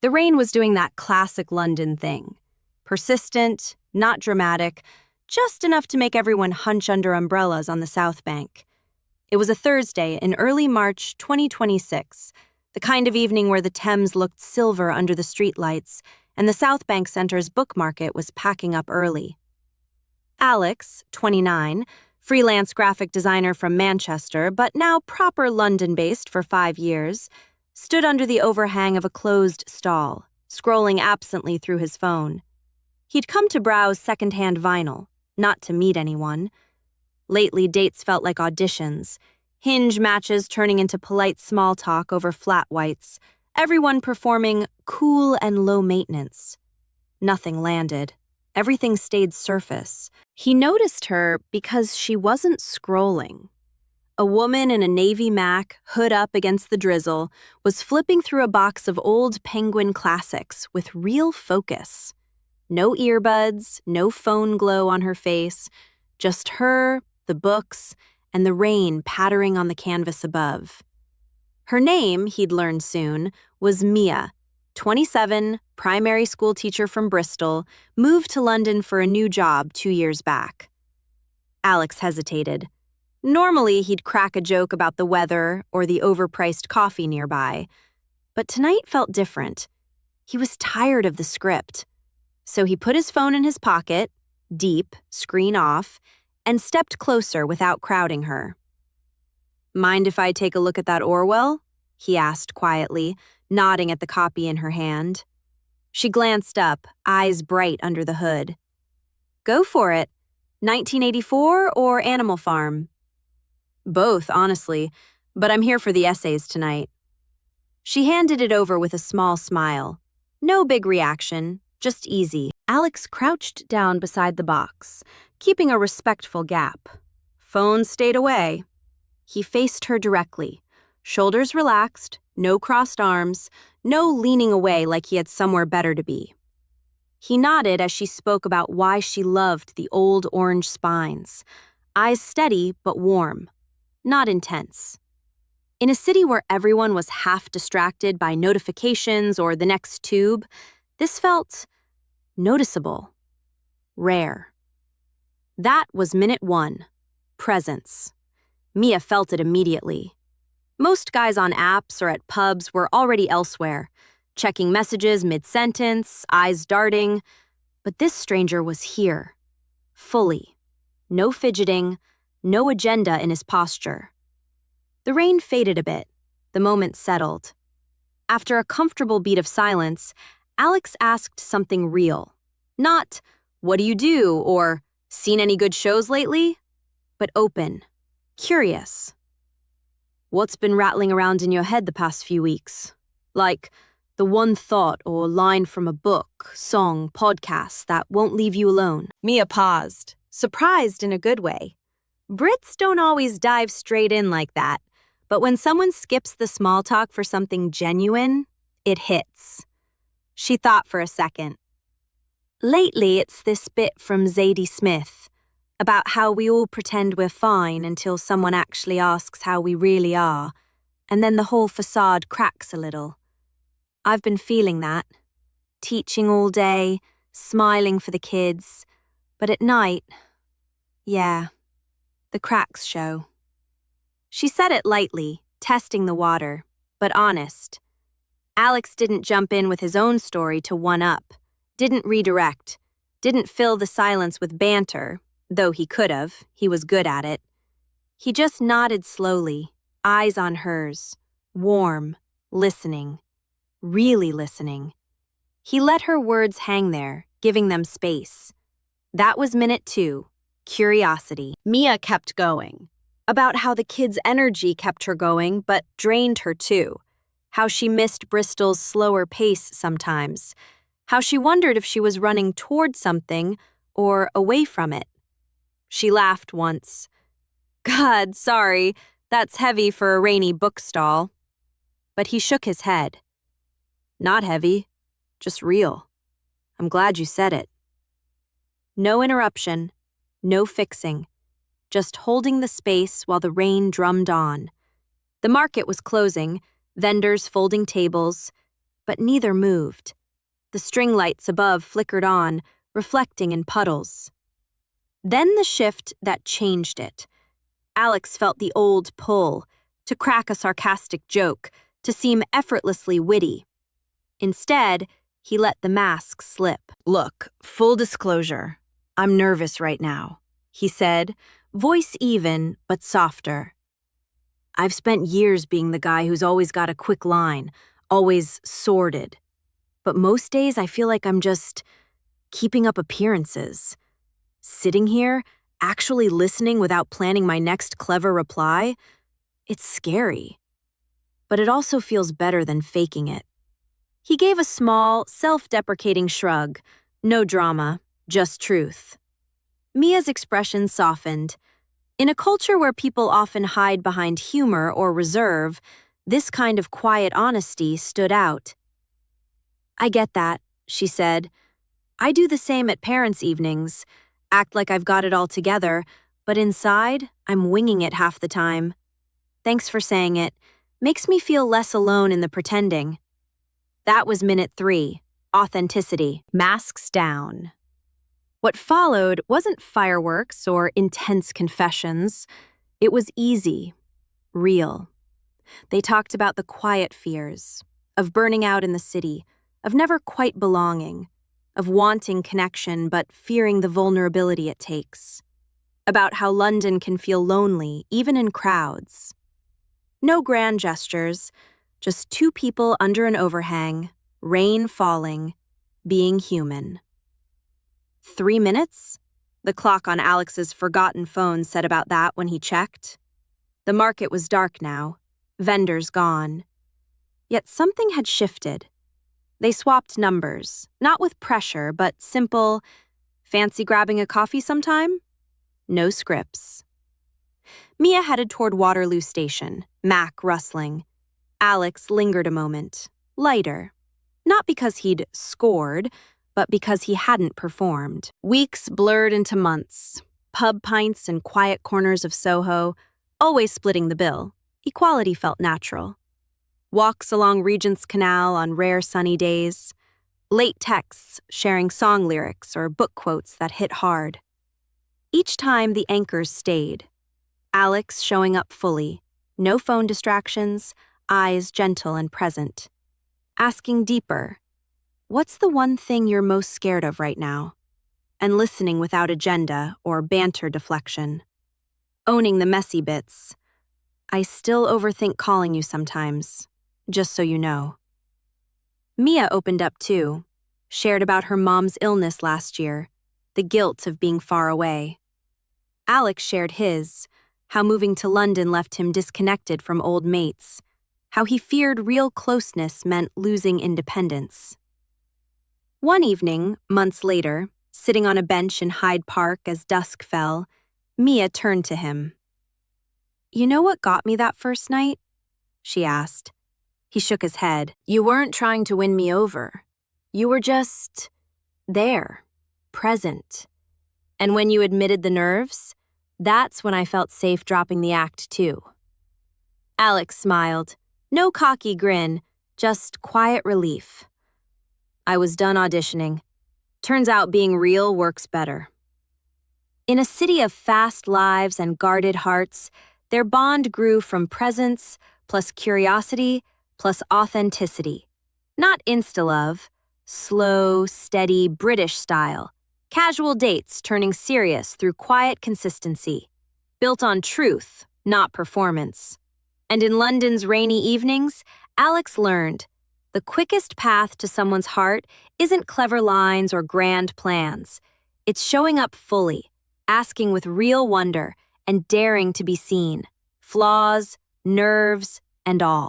The rain was doing that classic London thing. Persistent, not dramatic, just enough to make everyone hunch under umbrellas on the South Bank. It was a Thursday in early March 2026, the kind of evening where the Thames looked silver under the streetlights and the South Bank Centre's book market was packing up early. Alex, 29, freelance graphic designer from Manchester, but now proper London-based for 5 years, stood under the overhang of a closed stall, scrolling absently through his phone. He'd come to browse secondhand vinyl, not to meet anyone. Lately, dates felt like auditions, Hinge matches turning into polite small talk over flat whites, everyone performing cool and low maintenance. Nothing landed. Everything stayed surface. He noticed her because she wasn't scrolling. A woman in a navy Mac, hood up against the drizzle, was flipping through a box of old Penguin classics with real focus. No earbuds, no phone glow on her face, just her, the books, and the rain pattering on the canvas above. Her name, he'd learn soon, was Mia, 27, primary school teacher from Bristol, moved to London for a new job 2 years back. Alex hesitated. Normally, he'd crack a joke about the weather or the overpriced coffee nearby, but tonight felt different. He was tired of the script. So he put his phone in his pocket, deep, screen off, and stepped closer without crowding her. "Mind if I take a look at that Orwell?" he asked quietly, nodding at the copy in her hand. She glanced up, eyes bright under the hood. "Go for it. 1984 or Animal Farm?" "Both, honestly, but I'm here for the essays tonight." She handed it over with a small smile. No big reaction, just easy. Alex crouched down beside the box, keeping a respectful gap. Phone stayed away. He faced her directly, shoulders relaxed, no crossed arms, no leaning away like he had somewhere better to be. He nodded as she spoke about why she loved the old orange spines, eyes steady but warm, not intense. In a city where everyone was half distracted by notifications or the next tube, this felt noticeable, rare. That was minute 1, presence. Mia felt it immediately. Most guys on apps or at pubs were already elsewhere, checking messages mid-sentence, eyes darting, but this stranger was here, fully. No fidgeting, no agenda in his posture. The rain faded a bit. The moment settled. After a comfortable beat of silence, Alex asked something real. Not, "What do you do?" or "Seen any good shows lately?" but open, curious. "What's been rattling around in your head the past few weeks? Like the one thought or line from a book, song, podcast that won't leave you alone." Mia paused, surprised in a good way. Brits don't always dive straight in like that, but when someone skips the small talk for something genuine, it hits. She thought for a second. "Lately, it's this bit from Zadie Smith, about how we all pretend we're fine until someone actually asks how we really are, and then the whole facade cracks a little. I've been feeling that. Teaching all day, smiling for the kids, but at night, yeah, the cracks show." She said it lightly, testing the water, but honest. Alex didn't jump in with his own story to one-up, didn't redirect, didn't fill the silence with banter, though he could have, he was good at it. He just nodded slowly, eyes on hers, warm, listening, really listening. He let her words hang there, giving them space. That was minute 2, curiosity. Mia kept going, about how the kids' energy kept her going but drained her too, how she missed Bristol's slower pace sometimes, how she wondered if she was running toward something or away from it. She laughed once. "God, sorry, that's heavy for a rainy book stall." But he shook his head. "Not heavy, just real. I'm glad you said it." No interruption, no fixing, just holding the space while the rain drummed on. The market was closing, vendors folding tables, but neither moved. The string lights above flickered on, reflecting in puddles. Then the shift that changed it. Alex felt the old pull, to crack a sarcastic joke, to seem effortlessly witty. Instead, he let the mask slip. "Look, full disclosure, I'm nervous right now," he said, voice even but softer. "I've spent years being the guy who's always got a quick line, always sorted. But most days I feel like I'm just keeping up appearances. Sitting here, actually listening without planning my next clever reply, it's scary. But it also feels better than faking it." He gave a small, self-deprecating shrug. No drama, just truth. Mia's expression softened. In a culture where people often hide behind humor or reserve, this kind of quiet honesty stood out. "I get that," she said. "I do the same at parents' evenings, act like I've got it all together, but inside, I'm winging it half the time. Thanks for saying it. Makes me feel less alone in the pretending." That was minute 3, authenticity. Masks down. What followed wasn't fireworks or intense confessions. It was easy, real. They talked about the quiet fears, of burning out in the city, of never quite belonging, of wanting connection but fearing the vulnerability it takes. About how London can feel lonely, even in crowds. No grand gestures, just 2 people under an overhang, rain falling, being human. 3 minutes? The clock on Alex's forgotten phone said about that when he checked. The market was dark now, vendors gone. Yet something had shifted. They swapped numbers, not with pressure, but simple, "Fancy grabbing a coffee sometime?" No scripts. Mia headed toward Waterloo Station, Mac rustling. Alex lingered a moment, lighter. Not because he'd scored, but because he hadn't performed. Weeks blurred into months. Pub pints and quiet corners of Soho, always splitting the bill. Equality felt natural. Walks along Regent's Canal on rare sunny days. Late texts sharing song lyrics or book quotes that hit hard. Each time the anchors stayed. Alex showing up fully, no phone distractions, eyes gentle and present. Asking deeper, "What's the one thing you're most scared of right now?" And listening without agenda or banter deflection. Owning the messy bits. "I still overthink calling you sometimes, just so you know." Mia opened up too, shared about her mom's illness last year, the guilt of being far away. Alex shared his, how moving to London left him disconnected from old mates, how he feared real closeness meant losing independence. One evening, months later, sitting on a bench in Hyde Park as dusk fell, Mia turned to him. "You know what got me that first night?" she asked. He shook his head. "You weren't trying to win me over. You were just there, present. And when you admitted the nerves, that's when I felt safe dropping the act too." Alex smiled. No cocky grin, just quiet relief. "I was done auditioning. Turns out being real works better." In a city of fast lives and guarded hearts, their bond grew from presence plus curiosity plus authenticity. Not insta-love, slow, steady British style. Casual dates turning serious through quiet consistency. Built on truth, not performance. And in London's rainy evenings, Alex learned, the quickest path to someone's heart isn't clever lines or grand plans. It's showing up fully, asking with real wonder, and daring to be seen. Flaws, nerves, and all.